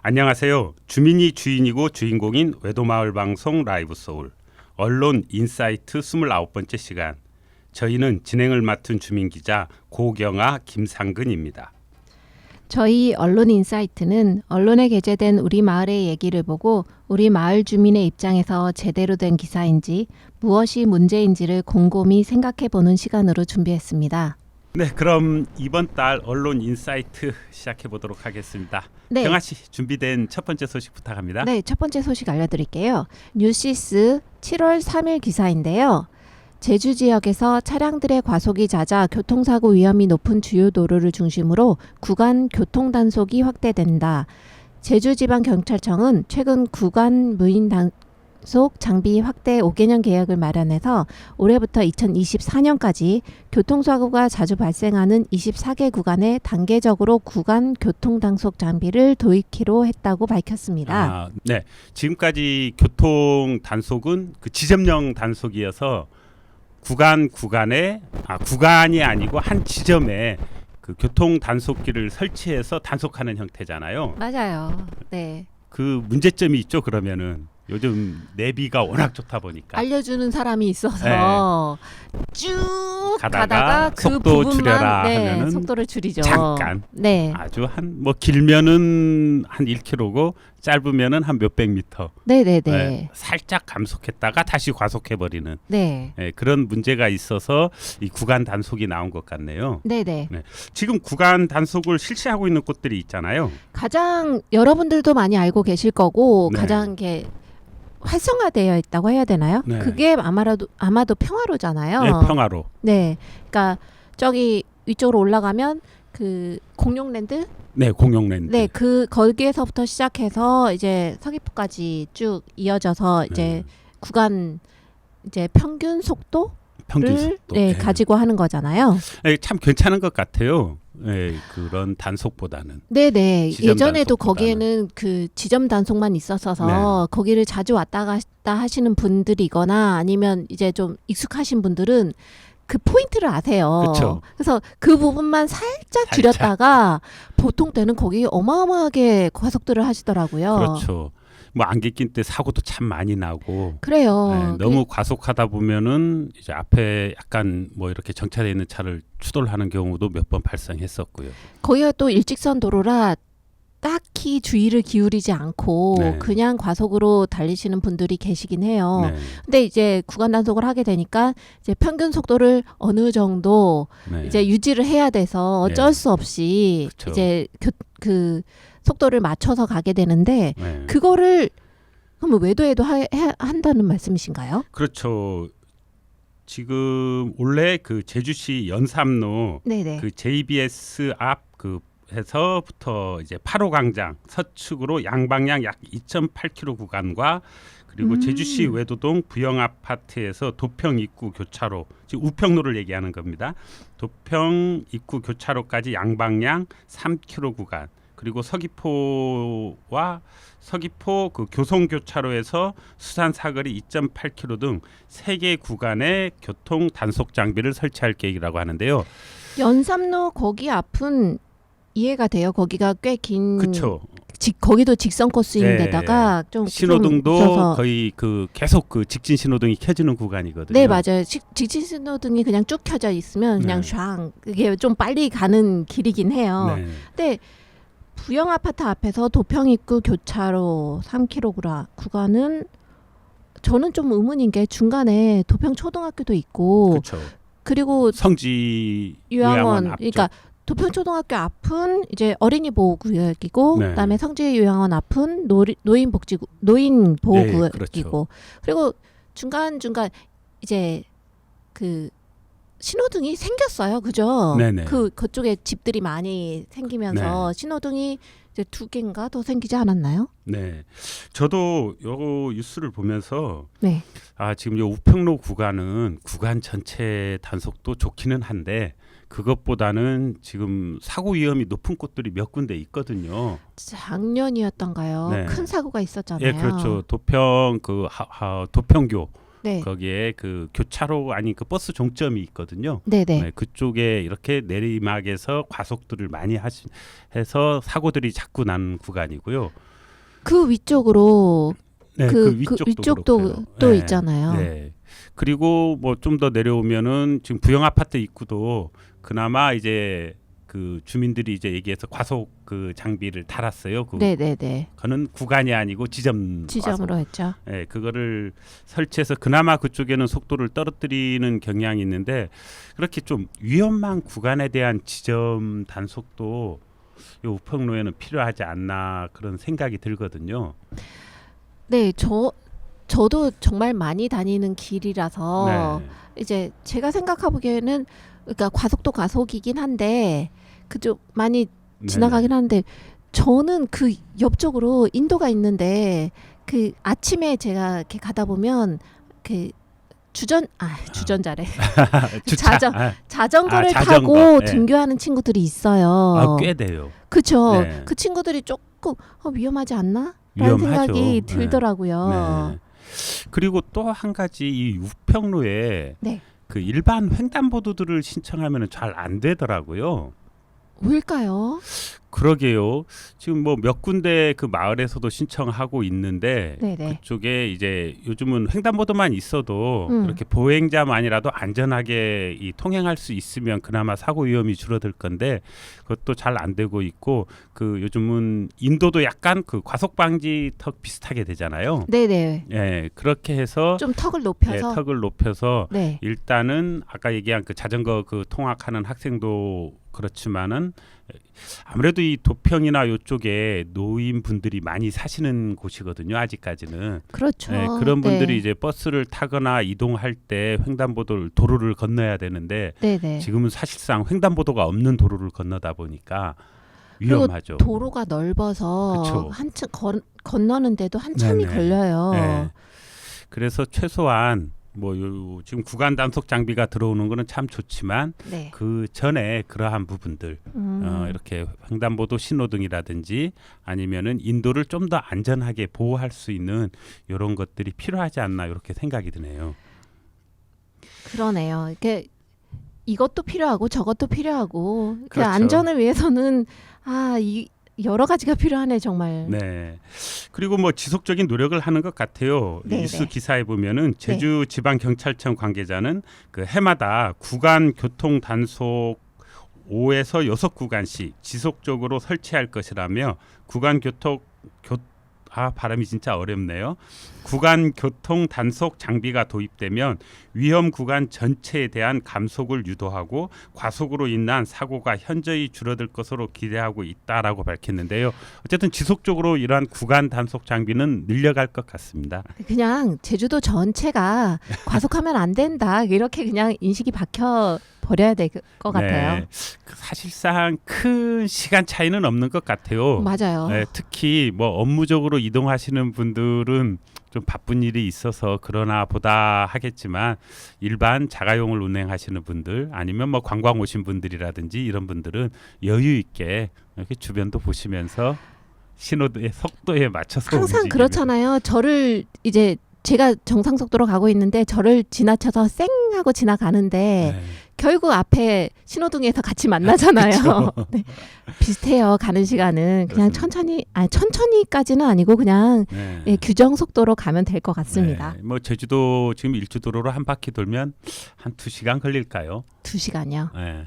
안녕하세요. 주민이 주인이고 주인공인 외도마을 방송 라이브 소울 언론 인사이트 29번째 시간. 저희는 진행을 맡은 주민기자 고경아 김상근입니다. 저희 언론 인사이트는 언론에 게재된 우리 마을의 얘기를 보고 우리 마을 주민의 입장에서 제대로 된 기사인지 무엇이 문제인지를 곰곰이 생각해보는 시간으로 준비했습니다. 네, 그럼 이번 달 언론 인사이트 시작해 보도록 하겠습니다. 네. 경아 씨 준비된 첫 번째 소식 부탁합니다. 네, 첫 번째 소식 알려드릴게요. 뉴시스 7월 3일 기사인데요. 제주 지역에서 차량들의 과속이 낮아 교통사고 위험이 높은 주요 도로를 중심으로 구간 교통 단속이 확대된다. 제주지방경찰청은 최근 구간 무인 단속 장비 확대 5개년 계획을 마련해서 올해부터 2024년까지 교통사고가 자주 발생하는 24개 구간에 단계적으로 구간 교통 단속 장비를 도입키로 했다고 밝혔습니다. 네, 지금까지 교통 단속은 그 지점령 단속이어서 구간에 구간이 아니고 한 지점에 그 교통 단속기를 설치해서 단속하는 형태잖아요. 맞아요. 네. 그 문제점이 있죠. 그러면은 요즘 내비가 워낙 좋다 보니까 알려주는 사람이 있어서 쭉 가다가 그 속도 부분만 줄여라 하면은 속도를 줄이죠. 잠깐. 네. 아주 뭐 길면은 한 1km고 짧으면은 한 몇백 미터. 네네네. 살짝 감속했다가 다시 과속해 버리는 네. 그런 문제가 있어서 이 구간 단속이 나온 것 같네요. 네네. 지금 구간 단속을 실시하고 있는 곳들이 있잖아요. 가장 여러분들도 많이 알고 계실 거고 네. 가장 게 활성화되어 있다고 해야 되나요? 네. 그게 아마도 평화로잖아요. 네, 평화로. 네. 그러니까 저기 위쪽으로 올라가면 그 공룡랜드? 네, 공룡랜드. 네, 거기에서부터 시작해서 이제 서귀포까지 쭉 이어져서 이제 구간 이제 평균 속도를 네. 가지고 하는 거잖아요. 네, 참 괜찮은 것 같아요. 네, 그런 단속보다는. 네네. 지점 예전에도 단속보다는. 거기에는 그 지점 단속만 있었어서 거기를 자주 왔다 갔다 하시는 분들이거나 아니면 이제 좀 익숙하신 분들은 그 포인트를 아세요. 그쵸. 그래서 그 부분만 살짝 줄였다가 보통 때는 거기 어마어마하게 과속들을 하시더라고요. 그렇죠. 뭐 안개 낀 때 사고도 참 많이 나고. 그래요. 네, 너무 과속하다 보면은 이제 앞에 약간 뭐 이렇게 정차되어 있는 차를 추돌을 하는 경우도 몇 번 발생했었고요. 거기가 또 일직선 도로라 딱히 주의를 기울이지 않고 네. 그냥 과속으로 달리시는 분들이 계시긴 해요. 네, 근데 이제 구간 단속을 하게 되니까 이제 평균 속도를 어느 정도 네. 이제 유지를 해야 돼서 어쩔 네. 수 없이 그쵸. 이제 그 속도를 맞춰서 가게 되는데 네. 그거를 그럼 외도에도 한다는 말씀이신가요? 그렇죠. 지금 원래 그 제주시 연삼로 네네. 그 JBS 앞 그 해서부터 이제 8호 광장 서측으로 양방향 약 2.8km 구간과 그리고 제주시 외도동 부영 아파트에서 도평 입구 교차로, 지금 우평로를 얘기하는 겁니다. 도평 입구 교차로까지 양방향 3km 구간, 그리고 서귀포와 서귀포 그 교송 교차로에서 수산 사거리 2.8km 등 3개 구간에 교통 단속 장비를 설치할 계획이라고 하는데요. 연삼로 거기 앞은 이해가 돼요. 거기가 꽤 긴. 그렇죠. 거기도 직선 코스인데다가 좀 신호등도 좀 있어서. 거의 그 계속 그 직진 신호등이 켜지는 구간이거든요. 네, 맞아요. 직진 신호등이 그냥 쭉 켜져 있으면 그냥 샹 그게 좀 빨리 가는 길이긴 해요. 네. 근데 부영 아파트 앞에서 도평 입구 교차로 3km 구간은 저는 좀 의문인 게 중간에 도평 초등학교도 있고 그렇죠. 그리고 성지 요양원 앞쪽. 그러니까 도평초등학교 앞은 이제 어린이 보호구역이고 네. 그다음에 성지요양원 앞은 노인 보호구역이고 그렇죠. 그리고 중간 이제 그 신호등이 생겼어요, 그죠? 네네. 그쪽에 집들이 많이 생기면서 신호등이 이제 2개인가 더 생기지 않았나요? 네, 저도 요 뉴스를 보면서 네. 지금 요 우평로 구간은 구간 전체 단속도 좋기는 한데 그것보다는 지금 사고 위험이 높은 곳들이 몇 군데 있거든요. 작년이었던가요? 네. 큰 사고가 있었잖아요. 예, 그렇죠. 도평 도평교 네. 거기에 그 교차로 아닌 그 버스 종점이 있거든요. 네네. 네, 그쪽에 이렇게 내리막에서 과속들을 많이 해서 사고들이 자꾸 나는 구간이고요. 그 위쪽으로 네, 그 위쪽도 그렇고요. 또 네, 있잖아요. 네. 그리고 뭐 좀 더 내려오면은 지금 부영 아파트 입구도 그나마 이제 그 주민들이 이제 얘기해서 과속 그 장비를 달았어요. 네네네. 그거는 구간이 아니고 지점으로 했죠. 예, 그거를 설치해서 그나마 그쪽에는 속도를 떨어뜨리는 경향이 있는데 그렇게 좀 위험한 구간에 대한 지점 단속도 이 우평로에는 필요하지 않나 그런 생각이 들거든요. 네, 저도 정말 많이 다니는 길이라서 네. 이제 제가 생각하기에는 그러니까 과속도 과속이긴 한데 그쪽 많이 지나가긴 하는데 저는 그 옆쪽으로 인도가 있는데 그 아침에 제가 이렇게 가다 보면 그 주전자래 주차. 자전거를 자전거. 타고 네. 등교하는 친구들이 있어요. 아, 꽤 돼요. 그쵸? 네. 그 친구들이 조금 위험하지 않나? 라는 위험하죠. 생각이 네. 들더라고요. 네. 그리고 또 한 가지 이 우평로에 네. 그 일반 횡단보도들을 신청하면 잘 안 되더라고요. 왜일까요? 그러게요. 지금 뭐 몇 군데 그 마을에서도 신청하고 있는데 네네. 그쪽에 이제 요즘은 횡단보도만 있어도 음. 그렇게 보행자만이라도 안전하게 이 통행할 수 있으면 그나마 사고 위험이 줄어들 건데 그것도 잘 안 되고 있고 그 요즘은 인도도 약간 그 과속 방지 턱 비슷하게 되잖아요. 네네. 예, 그렇게 해서 좀 턱을 예, 높여서. 턱을 높여서 네. 일단은 아까 얘기한 그 자전거 그 통학하는 학생도 그렇지만은 아무래도 이 도평이나 이쪽에 노인분들이 많이 사시는 곳이거든요. 아직까지는. 그렇죠. 네, 그런 분들이 네. 이제 버스를 타거나 이동할 때 도로를 건너야 되는데 네네. 지금은 사실상 횡단보도가 없는 도로를 건너다 보니까 그리고 위험하죠. 도로가 넓어서 그쵸. 한참 건너는데도 한참이 네네. 걸려요. 네. 그래서 최소한 뭐 지금 구간 단속 장비가 들어오는 거는 참 좋지만 네. 그 전에 그러한 부분들 이렇게 횡단보도 신호등이라든지 아니면은 인도를 좀 더 안전하게 보호할 수 있는 이런 것들이 필요하지 않나 이렇게 생각이 드네요. 그러네요. 이게 이것도 필요하고 저것도 필요하고 그 그렇죠. 안전을 위해서는 여러 가지가 필요하네 정말. 네. 그리고 뭐 지속적인 노력을 하는 것 같아요. 네네. 뉴스 기사에 보면은 제주 지방 경찰청 관계자는 그 해마다 구간 교통 단속 5에서 6구간씩 지속적으로 설치할 것이라며 발음이 진짜 어렵네요. 구간 교통 단속 장비가 도입되면 위험 구간 전체에 대한 감속을 유도하고 과속으로 인한 사고가 현저히 줄어들 것으로 기대하고 있다라고 밝혔는데요. 어쨌든 지속적으로 이러한 구간 단속 장비는 늘려갈 것 같습니다. 그냥 제주도 전체가 과속하면 안 된다 이렇게 그냥 인식이 박혀 버려야 될 것 같아요. 네. 사실상 큰 시간 차이는 없는 것 같아요. 맞아요. 네, 특히 뭐 업무적으로 이동하시는 분들은 좀 바쁜 일이 있어서 그러나 보다 하겠지만 일반 자가용을 운행하시는 분들 아니면 뭐 관광 오신 분들이라든지 이런 분들은 여유 있게 이렇게 주변도 보시면서 신호의 속도에 맞춰서 항상 움직이면. 그렇잖아요. 저를 이제 제가 정상 속도로 가고 있는데 저를 지나쳐서 쌩 하고 지나가는데 네. 결국 앞에 신호등에서 같이 만나잖아요. 네. 비슷해요. 가는 시간은 그냥 그렇습니다. 천천히까지는 아니고 그냥 네. 예, 규정 속도로 가면 될 것 같습니다. 네. 뭐 제주도 지금 일주도로로 한 바퀴 돌면 한 2시간 걸릴까요? 2시간요. 네.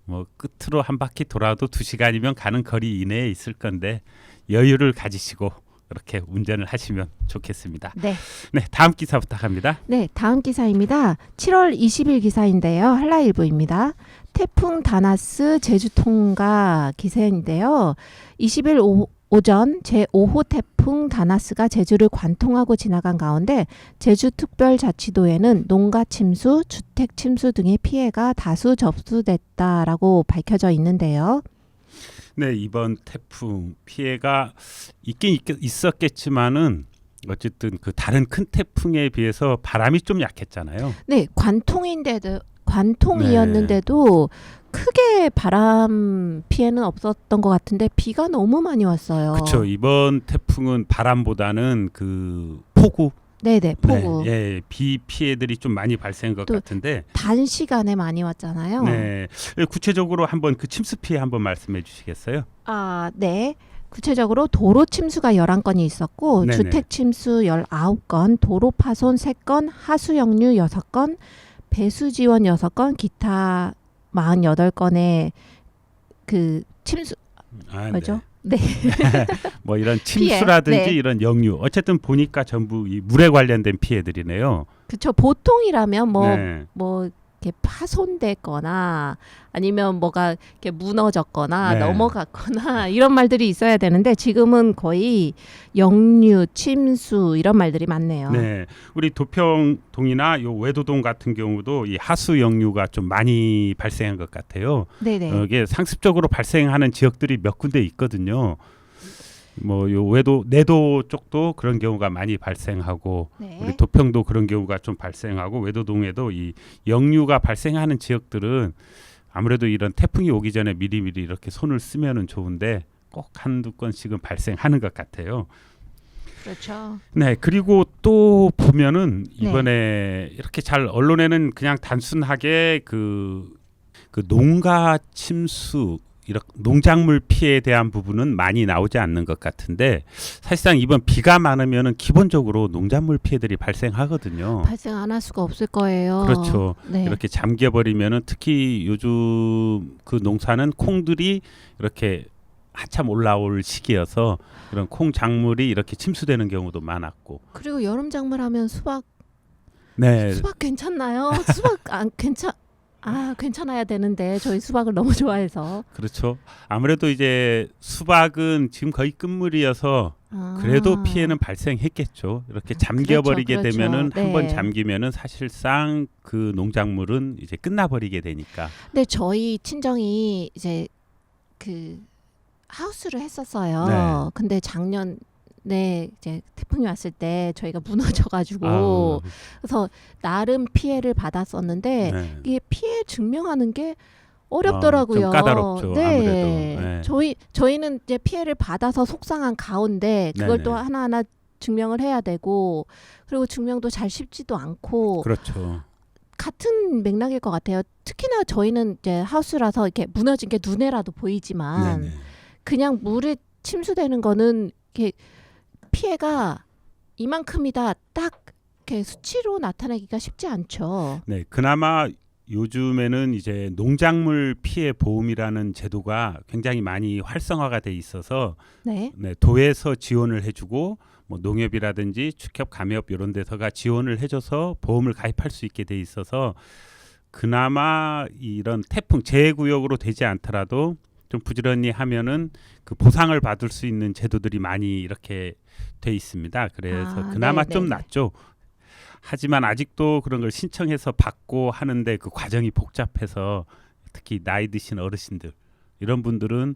뭐 끝으로 한 바퀴 돌아도 2시간이면 가는 거리 이내에 있을 건데 여유를 가지시고 그렇게 운전을 하시면 좋겠습니다. 네. 네, 다음 기사 부탁합니다. 네, 다음 기사입니다. 7월 20일 기사인데요. 한라일보입니다. 태풍 다나스 제주 통과 기사인데요. 20일 오전 제5호 태풍 다나스가 제주를 관통하고 지나간 가운데 제주특별자치도에는 농가 침수, 주택 침수 등의 피해가 다수 접수됐다라고 밝혀져 있는데요. 네, 이번 태풍 피해가 있었겠지만은 어쨌든 그 다른 큰 태풍에 비해서 바람이 좀 약했잖아요. 네, 관통이었는데도 크게 바람 피해는 없었던 것 같은데 비가 너무 많이 왔어요. 그렇죠. 이번 태풍은 바람보다는 그 폭우, 네네, 폭우. 네, 비 피해들이 좀 많이 발생한 것 또 같은데. 단시간에 많이 왔잖아요. 네, 구체적으로 한번 그 침수 피해 한번 말씀해 주시겠어요? 네. 구체적으로 도로 침수가 11건이 있었고 네네. 주택 침수 19건, 도로 파손 3건, 하수 역류 6건, 배수 지원 6건, 기타 48건의 그 침수 아, 뭐죠? 네. 뭐 이런 피해. 침수라든지 네. 이런 역류 어쨌든 보니까 전부 이 물에 관련된 피해들이네요. 그렇죠. 보통이라면 네. 뭐 이렇게 파손됐거나 아니면 뭐가 이렇게 무너졌거나 네. 넘어갔거나 이런 말들이 있어야 되는데 지금은 거의 역류, 침수 이런 말들이 많네요. 네, 우리 도평동이나 요 외도동 같은 경우도 이 하수 역류가 좀 많이 발생한 것 같아요. 네네. 이게 상습적으로 발생하는 지역들이 몇 군데 있거든요. 뭐 요 외도 내도 쪽도 그런 경우가 많이 발생하고 네. 우리 도평도 그런 경우가 좀 발생하고 외도동에도 이 역류가 발생하는 지역들은 아무래도 이런 태풍이 오기 전에 미리미리 이렇게 손을 쓰면은 좋은데 꼭 한두 건씩은 발생하는 것 같아요. 그렇죠. 네, 그리고 또 보면은 이번에 이렇게 잘 언론에는 그냥 단순하게 그 농가 침수 이렇게 농작물 피해에 대한 부분은 많이 나오지 않는 것 같은데 사실상 이번 비가 많으면은 기본적으로 농작물 피해들이 발생하거든요. 발생 안 할 수가 없을 거예요. 그렇죠. 네. 이렇게 잠겨버리면은 특히 요즘 그 농사는 콩들이 이렇게 한참 올라올 시기여서 그런 콩 작물이 이렇게 침수되는 경우도 많았고. 그리고 여름 작물하면 수박 네, 수박 괜찮나요? 수박 안 괜찮아야 되는데 저희 수박을 너무 좋아해서. 그렇죠. 아무래도 이제 수박은 지금 거의 끝물이어서 그래도 피해는 발생했겠죠. 이렇게 잠겨버리게 그렇죠. 되면은 네. 한번 잠기면은 사실상 그 농작물은 이제 끝나버리게 되니까. 근데 저희 친정이 이제 그 하우스를 했었어요. 네. 근데 작년에 이제 태풍이 왔을 때 저희가 무너져가지고 아우, 그래서 나름 피해를 받았었는데 네. 이게 피해 증명하는 게 어렵더라고요. 좀 까다롭죠. 네. 아무래도. 네. 저희는 이제 피해를 받아서 속상한 가운데 그걸 네네. 또 하나하나 증명을 해야 되고 그리고 증명도 잘 쉽지도 않고 그렇죠. 같은 맥락일 것 같아요. 특히나 저희는 이제 하우스라서 이렇게 무너진 게 눈에라도 보이지만 네네. 그냥 물에 침수되는 거는 이렇게 피해가 이만큼이다 딱 이렇게 수치로 나타내기가 쉽지 않죠. 네, 그나마 요즘에는 이제 농작물 피해 보험이라는 제도가 굉장히 많이 활성화가 돼 있어서 네. 네, 도에서 지원을 해주고 뭐 농협이라든지 축협, 감협 이런 데서가 지원을 해줘서 보험을 가입할 수 있게 돼 있어서 그나마 이런 태풍 재해구역으로 되지 않더라도 좀 부지런히 하면은 그 보상을 받을 수 있는 제도들이 많이 이렇게 돼 있습니다. 그래서 그나마 좀 낫죠. 하지만 아직도 그런 걸 신청해서 받고 하는데 그 과정이 복잡해서 특히 나이 드신 어르신들 이런 분들은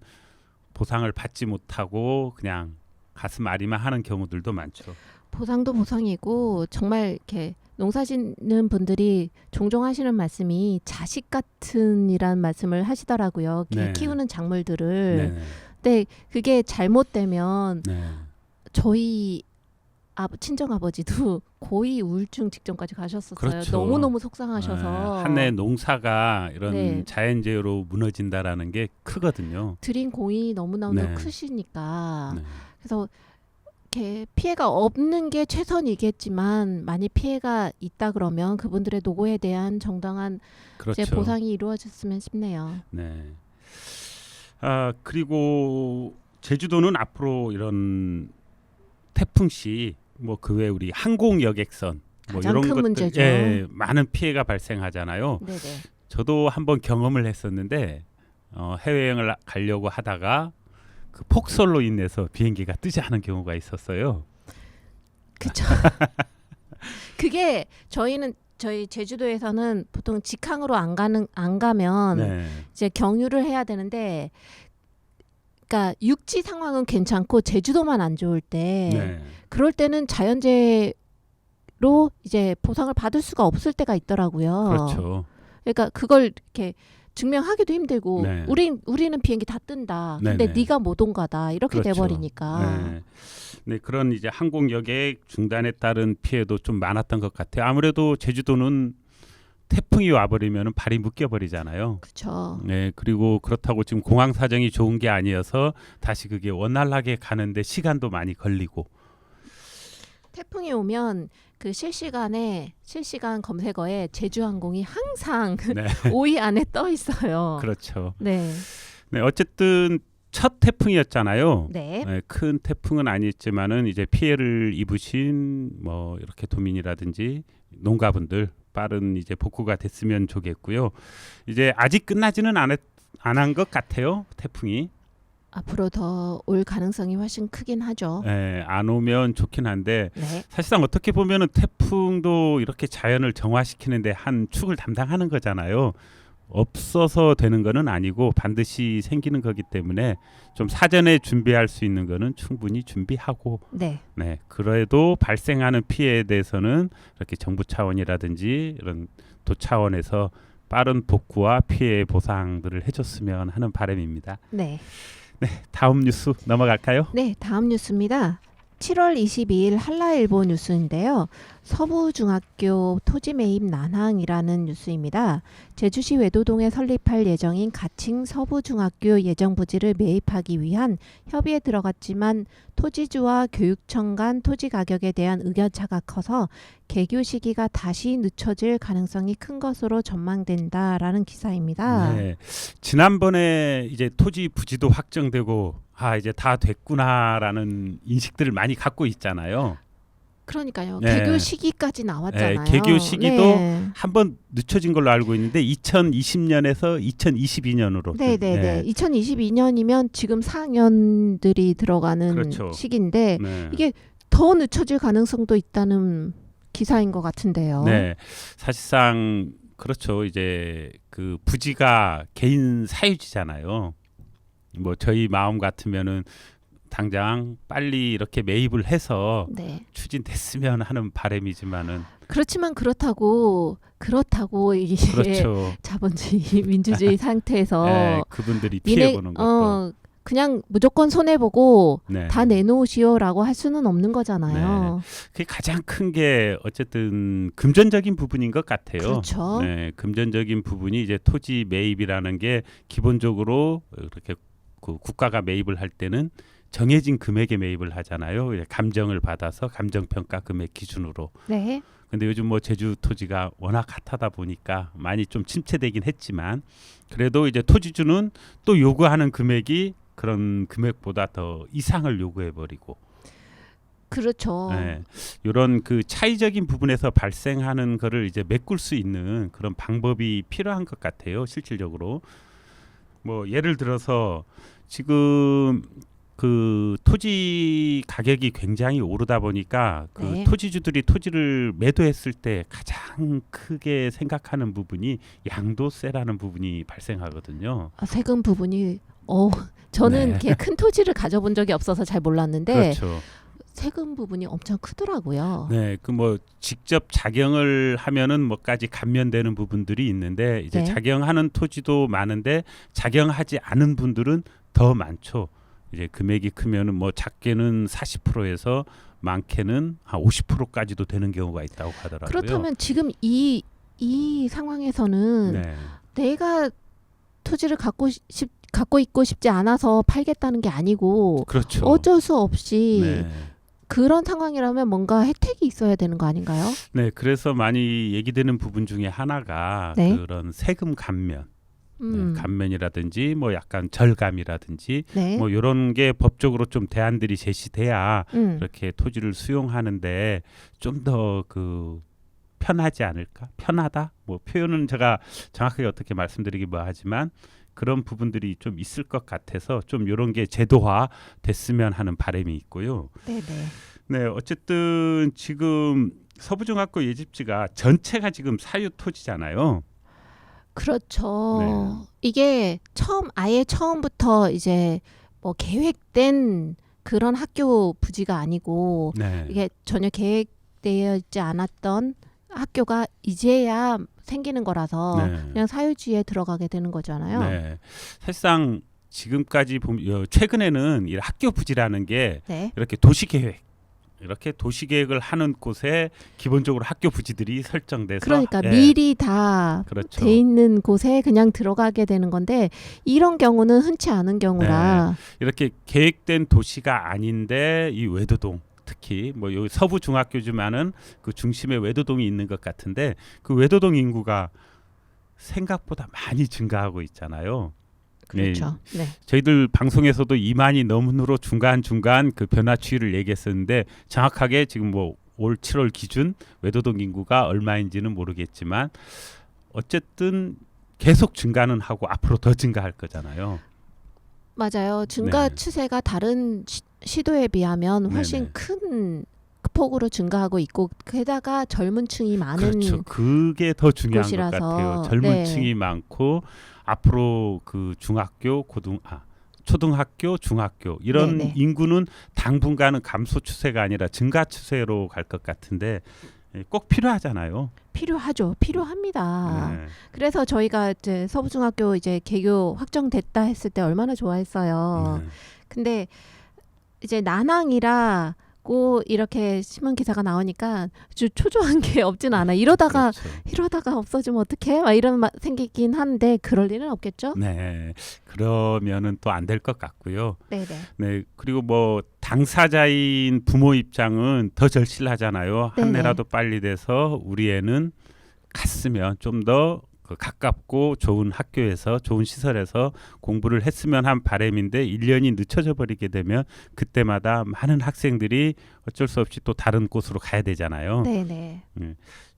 보상을 받지 못하고 그냥 가슴 앓이만 하는 경우들도 많죠. 보상도 보상이고 정말 이렇게 농사 짓는 분들이 종종 하시는 말씀이 자식 같은이란 말씀을 하시더라고요. 네. 키우는 작물들을. 네. 근데 그게 잘못되면 네. 저희 친정 아버지도 고이 우울증 직전까지 가셨었어요. 그렇죠. 너무너무 속상하셔서 한 해 농사가 이런 네. 자연재해로 무너진다라는 게 크거든요. 들인 공이 너무너무 네. 크시니까 네. 그래서 이렇게 피해가 없는 게 최선이겠지만 많이 피해가 있다 그러면 그분들의 노고에 대한 정당한 그렇죠. 이제 보상이 이루어졌으면 싶네요. 네. 아 그리고 제주도는 앞으로 이런 태풍 시 뭐 그 외 우리 항공 여객선 뭐 가장 이런 큰 것들 문제죠. 예, 많은 피해가 발생하잖아요. 네네. 저도 한번 경험을 했었는데 해외여행을 가려고 하다가 그 폭설로 인해서 비행기가 뜨지 않은 경우가 있었어요. 그쵸. 그게 저희 제주도에서는 보통 직항으로 안 가면 네. 이제 경유를 해야 되는데, 그러니까 육지 상황은 괜찮고 제주도만 안 좋을 때, 네. 그럴 때는 자연재해로 이제 보상을 받을 수가 없을 때가 있더라고요. 그렇죠. 그러니까 그걸 이렇게 증명하기도 힘들고, 네. 우리는 비행기 다 뜬다. 근데 네네. 네가 못 온 거다. 이렇게 그렇죠. 돼버리니까. 네. 네, 그런 이제 항공 여객 중단에 따른 피해도 좀 많았던 것 같아요. 아무래도 제주도는 태풍이 와버리면 발이 묶여버리잖아요. 그렇죠. 네, 그리고 그렇다고 지금 공항 사정이 좋은 게 아니어서 다시 그게 원활하게 가는데 시간도 많이 걸리고. 태풍이 오면 그 실시간 검색어에 제주항공이 항상 네, 5위 안에 떠 있어요. 그렇죠. 네. 네, 어쨌든 첫 태풍이었잖아요. 네. 네, 큰 태풍은 아니었지만은 이제 피해를 입으신 뭐 이렇게 도민이라든지 농가분들 빠른 이제 복구가 됐으면 좋겠고요. 이제 아직 끝나지는 안 한 것 같아요. 태풍이. 앞으로 더 올 가능성이 훨씬 크긴 하죠. 예, 안 오면 좋긴 한데 네. 사실상 어떻게 보면은 태풍도 이렇게 자연을 정화시키는데 한 축을 담당하는 거잖아요. 없어서 되는 거는 아니고 반드시 생기는 거기 때문에 좀 사전에 준비할 수 있는 거는 충분히 준비하고, 네. 네, 그래도 발생하는 피해에 대해서는 이렇게 정부 차원이라든지 이런 도 차원에서 빠른 복구와 피해 보상들을 해줬으면 하는 바람입니다. 네. 다음 뉴스 넘어갈까요? 네, 다음 뉴스입니다. 7월 22일 한라일보 뉴스인데요. 서부중학교 토지 매입 난항이라는 뉴스입니다. 제주시 외도동에 설립할 예정인 가칭 서부중학교 예정 부지를 매입하기 위한 협의에 들어갔지만 토지주와 교육청 간 토지 가격에 대한 의견차가 커서 개교 시기가 다시 늦춰질 가능성이 큰 것으로 전망된다라는 기사입니다. 네, 지난번에 이제 토지 부지도 확정되고 이제 다 됐구나라는 인식들을 많이 갖고 있잖아요. 그러니까요. 네. 개교 시기까지 나왔잖아요. 네, 개교 시기도 네. 한번 늦춰진 걸로 알고 있는데 2020년에서 2022년으로. 네네네. 2022년이면 지금 4학년들이 들어가는 그렇죠. 시기인데 네. 이게 더 늦춰질 가능성도 있다는 기사인 것 같은데요. 네, 사실상 그렇죠. 이제 그 부지가 개인 사유지잖아요. 뭐 저희 마음 같으면은 당장 빨리 이렇게 매입을 해서 네. 추진됐으면 하는 바람이지만은 그렇지만 그렇다고 이게 그렇죠. 자본주의 민주주의 상태에서 네, 그분들이 피해 보는 것도. 그냥 무조건 손해 보고 네. 다 내놓으시오라고 할 수는 없는 거잖아요. 그게 가장 큰 게 어쨌든 금전적인 부분인 것 같아요. 그렇죠. 네, 금전적인 부분이 이제 토지 매입이라는 게 기본적으로 이렇게 그 국가가 매입을 할 때는 정해진 금액에 매입을 하잖아요. 감정을 받아서 감정평가 금액 기준으로. 네. 근데 요즘 뭐 제주 토지가 워낙 핫하다 보니까 많이 좀 침체되긴 했지만 그래도 이제 토지주는 또 요구하는 금액이 그런 금액보다 더 이상을 요구해 버리고. 그렇죠. 네, 이런 그 차이적인 부분에서 발생하는 거를 이제 메꿀 수 있는 그런 방법이 필요한 것 같아요. 실질적으로. 뭐 예를 들어서 지금 그 토지 가격이 굉장히 오르다 보니까 그 네. 토지주들이 토지를 매도했을 때 가장 크게 생각하는 부분이 양도세라는 부분이 발생하거든요. 세금 부분이 저는 네. 이렇게 큰 토지를 가져본 적이 없어서 잘 몰랐는데 그렇죠. 세금 부분이 엄청 크더라고요. 네, 그 뭐 직접 작용을 하면은 뭐까지 감면되는 부분들이 있는데 이제 네. 작용하는 토지도 많은데 작용하지 않은 분들은 더 많죠. 이제 금액이 크면은 뭐 작게는 40%에서 많게는 한 50%까지도 되는 경우가 있다고 하더라고요. 그렇다면 지금 이 상황에서는 네. 내가 토지를 갖고 있고 싶지 않아서 팔겠다는 게 아니고 그렇죠. 어쩔 수 없이 네. 그런 상황이라면 뭔가 혜택이 있어야 되는 거 아닌가요? 네, 그래서 많이 얘기되는 부분 중에 하나가 네. 그런 세금 감면, 음. 감면이라든지 뭐 약간 절감이라든지 네. 뭐 이런 게 법적으로 좀 대안들이 제시돼야 이렇게 토지를 수용하는데 좀 더 그 편하지 않을까? 편하다? 뭐 표현은 제가 정확하게 어떻게 말씀드리기 하지만 그런 부분들이 좀 있을 것 같아서 좀 이런 게 제도화 됐으면 하는 바람이 있고요. 네네. 네, 어쨌든 지금 서부중학교 예집지가 전체가 지금 사유 토지잖아요. 그렇죠. 네. 이게 아예 처음부터 이제 뭐 계획된 그런 학교 부지가 아니고 네. 이게 전혀 계획되어 있지 않았던 학교가 이제야 생기는 거라서 네. 그냥 사유지에 들어가게 되는 거잖아요. 네. 사실상 지금까지 보면 최근에는 이 학교 부지라는 게 네. 이렇게 도시 계획 이렇게 도시 계획을 하는 곳에 기본적으로 학교 부지들이 설정돼서 그러니까 예, 미리 다 그렇죠. 돼 있는 곳에 그냥 들어가게 되는 건데 이런 경우는 흔치 않은 경우라 이렇게 계획된 도시가 아닌데 이 외도동 특히 뭐 여기 서부 중학교지만은 그 중심에 외도동이 있는 것 같은데 그 외도동 인구가 생각보다 많이 증가하고 있잖아요. 그렇죠. 네. 저희들 방송에서도 2만이 넘으로 중간 그 변화 추이를 얘기했었는데 정확하게 지금 뭐 올 7월 기준 외도동 인구가 얼마인지는 모르겠지만 어쨌든 계속 증가는 하고 앞으로 더 증가할 거잖아요. 맞아요. 증가 네. 추세가 다른 시도에 비하면 훨씬 네네. 큰 폭으로 증가하고 있고 게다가 젊은 층이 많은 그렇죠. 그게 더 중요한 곳이라서, 것 같아요. 젊은 네. 층이 많고 앞으로 그 중학교, 초등학교, 중학교 이런 네네. 인구는 당분간은 감소 추세가 아니라 증가 추세로 갈 것 같은데 꼭 필요하잖아요. 필요하죠. 필요합니다. 네. 그래서 저희가 이제 서부중학교 이제 개교 확정됐다 했을 때 얼마나 좋아했어요. 네. 근데 이제 난항이라고 이렇게 신문 기사가 나오니까 아주 초조한 게 없진 않아. 이러다가 그렇죠. 없어지면 어떡해? 막 이런 생기긴 한데 그럴 일은 없겠죠? 네. 그러면은 또 안 될 것 같고요. 네네. 네. 그리고 뭐 당사자인 부모 입장은 더 절실하잖아요. 한 네네. 해라도 빨리 돼서 우리 애는 갔으면 좀 더 가깝고 좋은 학교에서 좋은 시설에서 공부를 했으면 한 바람인데 1년이 늦춰져 버리게 되면 그때마다 많은 학생들이 어쩔 수 없이 또 다른 곳으로 가야 되잖아요. 네네.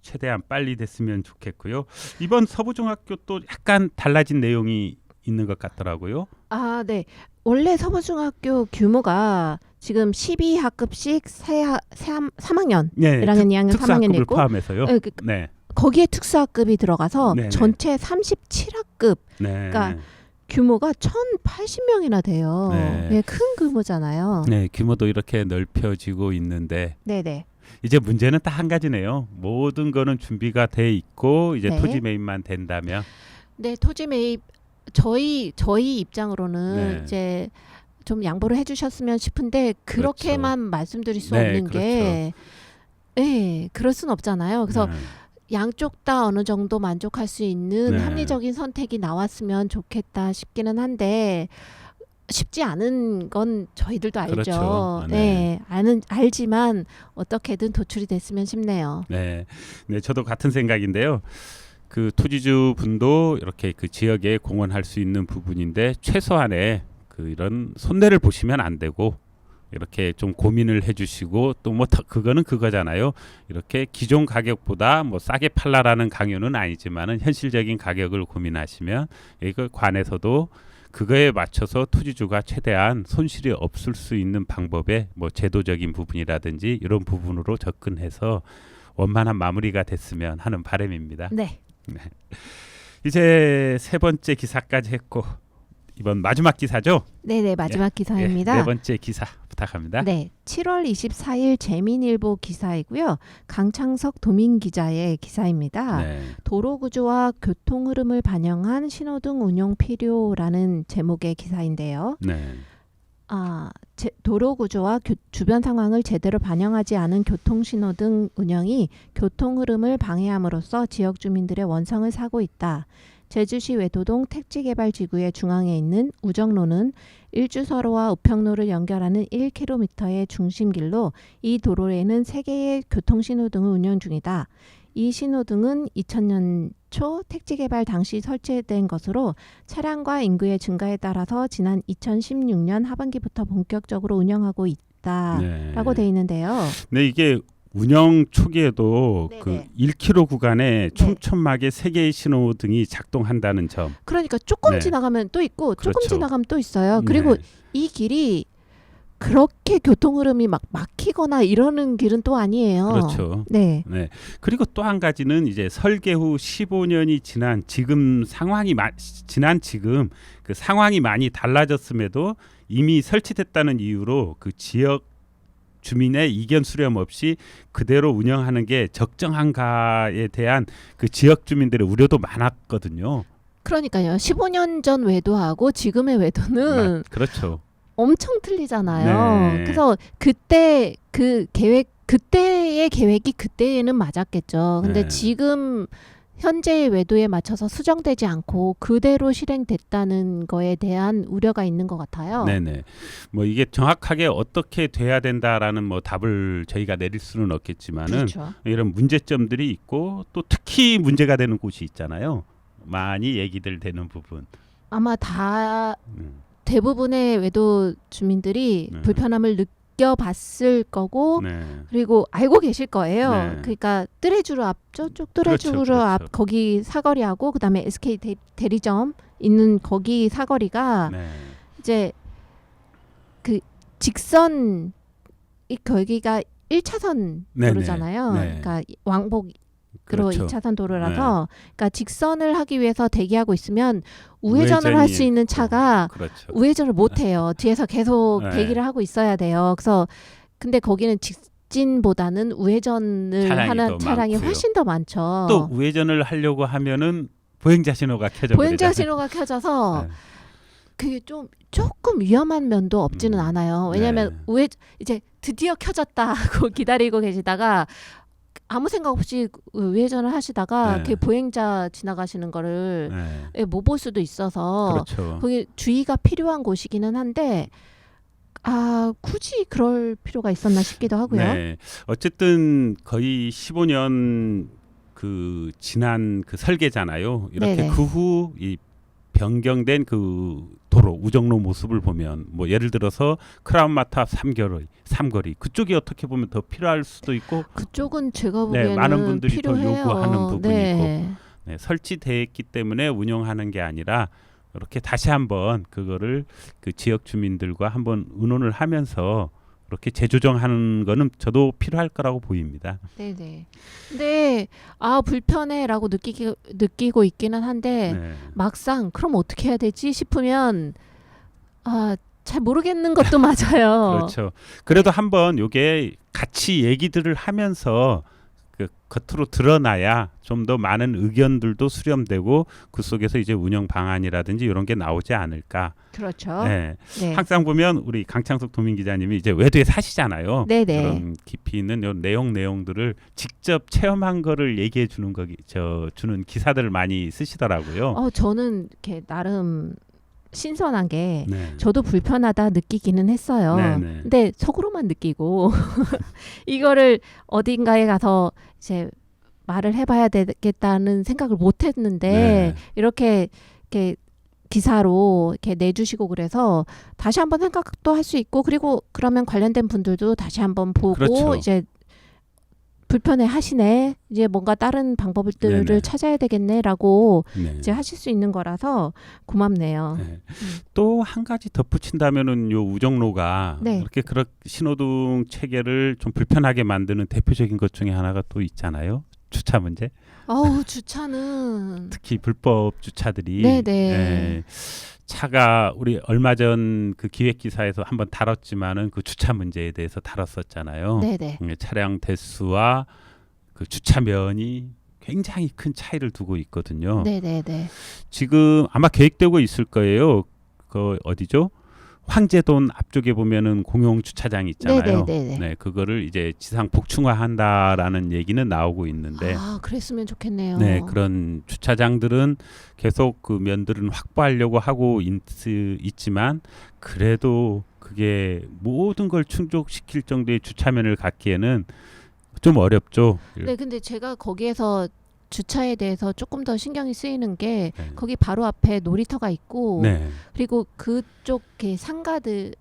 최대한 빨리 됐으면 좋겠고요. 이번 서부중학교 또 약간 달라진 내용이 있는 것 같더라고요. 아, 네. 원래 서부중학교 규모가 지금 12학급씩 3학년, 네, 1학년, 2학년, 3학년 특수학급을 있고 포함해서요. 네, 네, 거기에 특수학급이 들어가서 네네. 전체 37학급 네, 그러니까 규모가 1,080명이나 돼요. 네. 예, 큰 규모잖아요. 네, 규모도 이렇게 넓혀지고 있는데 네네. 이제 문제는 딱 한 가지네요. 모든 거는 준비가 돼 있고 이제 네. 토지 매입만 된다면. 네, 토지 매입 저희 입장으로는 네. 이제 좀 양보를 해주셨으면 싶은데 그렇게만 말씀드릴 수 네, 없는 그렇죠. 게, 예, 그럴 순 없잖아요. 그래서 네. 양쪽 다 어느 정도 만족할 수 있는 네. 합리적인 선택이 나왔으면 좋겠다 싶기는 한데 쉽지 않은 건 저희들도 알죠. 그렇죠. 네, 알지만 어떻게든 도출이 됐으면 싶네요. 네, 네, 저도 같은 생각인데요. 그 토지주 분도 이렇게 그 지역에 공헌할 수 있는 부분인데 최소한의 그 이런 손해를 보시면 안 되고 이렇게 좀 고민을 해주시고 또 뭐 그거는 그거잖아요. 이렇게 기존 가격보다 뭐 싸게 팔라라는 강요는 아니지만은 현실적인 가격을 고민하시면 이거 관에서도 그거에 맞춰서 토지주가 최대한 손실이 없을 수 있는 방법의 뭐 제도적인 부분이라든지 이런 부분으로 접근해서 원만한 마무리가 됐으면 하는 바람입니다. 네. 이제 세 번째 기사까지 했고 이번 마지막 기사죠? 네네, 마지막 기사입니다. 네 번째 기사 부탁합니다. 네, 7월 24일 재민일보 기사이고요. 강창석 도민 기자의 기사입니다. 네. 도로 구조와 교통 흐름을 반영한 신호등 운영 필요라는 제목의 기사인데요. 네. 도로 구조와 주변 상황을 제대로 반영하지 않은 교통 신호등 운영이 교통 흐름을 방해함으로써 지역 주민들의 원성을 사고 있다. 제주시 외도동 택지개발지구의 중앙에 있는 우정로는 일주서로와 우평로를 연결하는 1km의 중심길로 이 도로에는 3개의 교통신호등을 운영 중이다. 이 신호등은 2000년 초 택지개발 당시 설치된 것으로 차량과 인구의 증가에 따라서 지난 2016년 하반기부터 본격적으로 운영하고 있다라고 돼 있는데요. 네, 이게 운영 초기에도 네네. 그 1km 구간에 촘촘하게 3개의 신호등이 작동한다는 점. 그러니까 조금 네. 지나가면 또 있고 조금 그렇죠. 지나가면 또 있어요. 그리고 네. 이 길이 그렇게 교통 흐름이 막 막히거나 이러는 길은 또 아니에요. 그렇죠. 네. 네. 그리고 또 한 가지는 이제 설계 후 15년이 지난 지금 지금 그 상황이 많이 달라졌음에도 이미 설치됐다는 이유로 그 지역 주민의 이견 수렴 없이 그대로 운영하는 게 적정한가에 대한 그 지역 주민들의 우려도 많았거든요. 그러니까요. 15년 전 외도하고 지금의 외도는 그렇죠. 엄청 틀리잖아요. 네. 그래서 그때 그때의 계획이 그때에는 맞았겠죠. 근데 네. 지금 현재의 외도에 맞춰서 수정되지 않고 그대로 실행됐다는 거에 대한 우려가 있는 것 같아요. 네네. 뭐 이게 정확하게 어떻게 돼야 된다라는 뭐 답을 저희가 내릴 수는 없겠지만은 그렇죠. 이런 문제점들이 있고 또 특히 문제가 되는 곳이 있잖아요. 많이 얘기들 되는 부분. 아마 다 음, 대부분의 외도 주민들이 네. 불편함을 느껴봤을 거고 네. 그리고 알고 계실 거예요. 네. 그러니까 뚜레쥬르 앞 저쪽 뚜레쥬르 그렇죠, 앞 그렇죠. 거기 사거리하고 그다음에 SK 대리점 있는 거기 사거리가 네. 이제 그 직선 이 거기가 1차선 네네. 도로잖아요. 네. 그러니까 왕복으로 그렇죠. 2차선 도로라서 그러니까 직선을 하기 위해서 대기하고 있으면 우회전을 할 수 우회전이 있는 있고. 차가 그렇죠. 우회전을 못 해요. 뒤에서 계속 네. 대기를 하고 있어야 돼요. 그래서 근데 거기는 직진보다는 우회전을 차량이 하는 더 차량이 많고요. 훨씬 더 많죠. 또 우회전을 하려고 하면은 보행자 신호가 켜져 보행자 버리잖아요. 신호가 켜져서 네. 그게 좀 조금 위험한 면도 없지는 않아요. 왜냐하면 네. 이제 드디어 켜졌다 하고 기다리고 계시다가 아무 생각 없이 우회전을 하시다가 네. 그 보행자 지나가시는 거를 네. 못 볼 수도 있어서 그렇죠. 거기 주의가 필요한 곳이기는 한데 굳이 그럴 필요가 있었나 싶기도 하고요. 네. 어쨌든 거의 15년 그 지난 그 설계잖아요. 이렇게 네네. 그 후 이 변경된 그 도로 우정로 모습을 보면 뭐 예를 들어서 크라운마타 삼거리 그쪽이 어떻게 보면 더 필요할 수도 있고 그쪽은 제가 보기에는 많은 분들이 더 필요해요. 요구하는 부분이 네. 네, 설치돼 있기 때문에 운영하는 게 아니라 이렇게 다시 한번 그거를 그 지역 주민들과 한번 의논을 하면서 그렇게 재조정하는 거는 저도 필요할 거라고 보입니다. 네네. 근데 불편해라고 느끼고 있기는 한데 네. 막상 그럼 어떻게 해야 되지 싶으면 잘 모르겠는 것도 맞아요. 그렇죠. 그래도 한번 요게 같이 얘기들을 하면서 그 겉으로 드러나야 좀 더 많은 의견들도 수렴되고 그 속에서 이제 운영 방안이라든지 이런 게 나오지 않을까. 그렇죠. 네. 네. 항상 보면 우리 강창석 도민 기자님이 이제 외도에 사시잖아요. 네네. 그런 깊이 있는 요 내용들을 직접 체험한 거를 얘기해 주는 주는 기사들을 많이 쓰시더라고요. 저는 이렇게 나름 신선한 게 네. 저도 불편하다 느끼기는 했어요. 네네. 근데 속으로만 느끼고 이거를 어딘가에 가서 이제 말을 해봐야 되겠다는 생각을 못했는데 네. 이렇게 기사로 이렇게 내주시고 그래서 다시 한번 생각도 할 수 있고 그리고 그러면 관련된 분들도 다시 한번 보고 그렇죠. 이제 불편해 하시네 이제 뭔가 다른 방법들을 네네. 찾아야 되겠네라고 네. 이제 하실 수 있는 거라서 고맙네요. 네. 또 한 가지 덧붙인다면은 요 우정로가 네. 이렇게 그런 신호등 체계를 좀 불편하게 만드는 대표적인 것 중에 하나가 또 있잖아요. 주차 문제. 주차는 특히 불법 주차들이 네네. 차가 우리 얼마 전 그 기획 기사에서 한번 다뤘지만은 그 주차 문제에 대해서 다뤘었잖아요. 네네. 차량 대수와 그 주차면이 굉장히 큰 차이를 두고 있거든요. 네네네. 지금 아마 계획되고 있을 거예요. 그 어디죠? 황제돈 앞쪽에 보면은 공용 주차장 있잖아요. 네네네. 네, 그거를 이제 지상 복층화한다라는 얘기는 나오고 있는데, 그랬으면 좋겠네요. 네, 그런 주차장들은 계속 그 면들은 확보하려고 하고 있지만 그래도 그게 모든 걸 충족시킬 정도의 주차면을 갖기에는 좀 어렵죠. 네, 근데 제가 거기에서 주차에 대해서 조금 더 신경이 쓰이는 게 네. 거기 바로 앞에 놀이터가 있고 네, 그리고 그쪽 상가를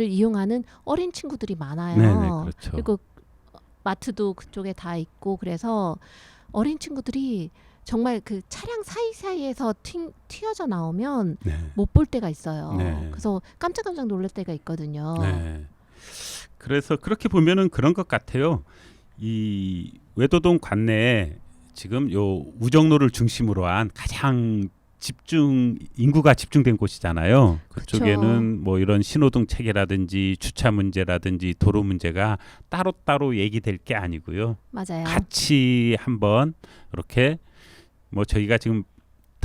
이용하는 어린 친구들이 많아요. 네, 네, 그렇죠. 그리고 마트도 그쪽에 다 있고 그래서 어린 친구들이 정말 그 차량 사이사이에서 튀어져 나오면 네. 못 볼 때가 있어요. 네. 그래서 깜짝깜짝 놀랄 때가 있거든요. 네. 그래서 그렇게 보면은 그런 것 같아요. 이 외도동 관내에 지금 요 우정로를 중심으로 한 가장 인구가 집중된 곳이잖아요. 그쪽에는 뭐 이런 신호등 체계라든지 주차 문제라든지 도로 문제가 따로따로 얘기될 게 아니고요. 맞아요. 같이 한번 이렇게 뭐 저희가 지금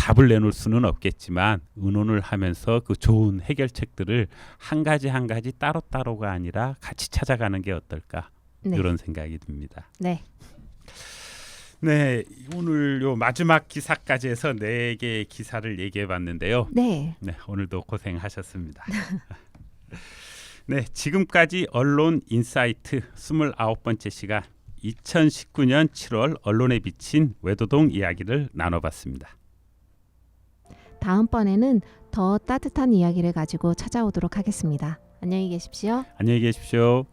답을 내놓을 수는 없겠지만 의논을 하면서 그 좋은 해결책들을 한 가지 한 가지 따로따로가 아니라 같이 찾아가는 게 어떨까 네. 이런 생각이 듭니다. 네. 네, 오늘 요 마지막 기사까지 해서 4개의 기사를 얘기해 봤는데요. 네. 네, 오늘도 고생하셨습니다. 네, 지금까지 언론 인사이트 29번째 시간 2019년 7월 언론에 비친 외도동 이야기를 나눠봤습니다. 다음번에는 더 따뜻한 이야기를 가지고 찾아오도록 하겠습니다. 안녕히 계십시오. 안녕히 계십시오.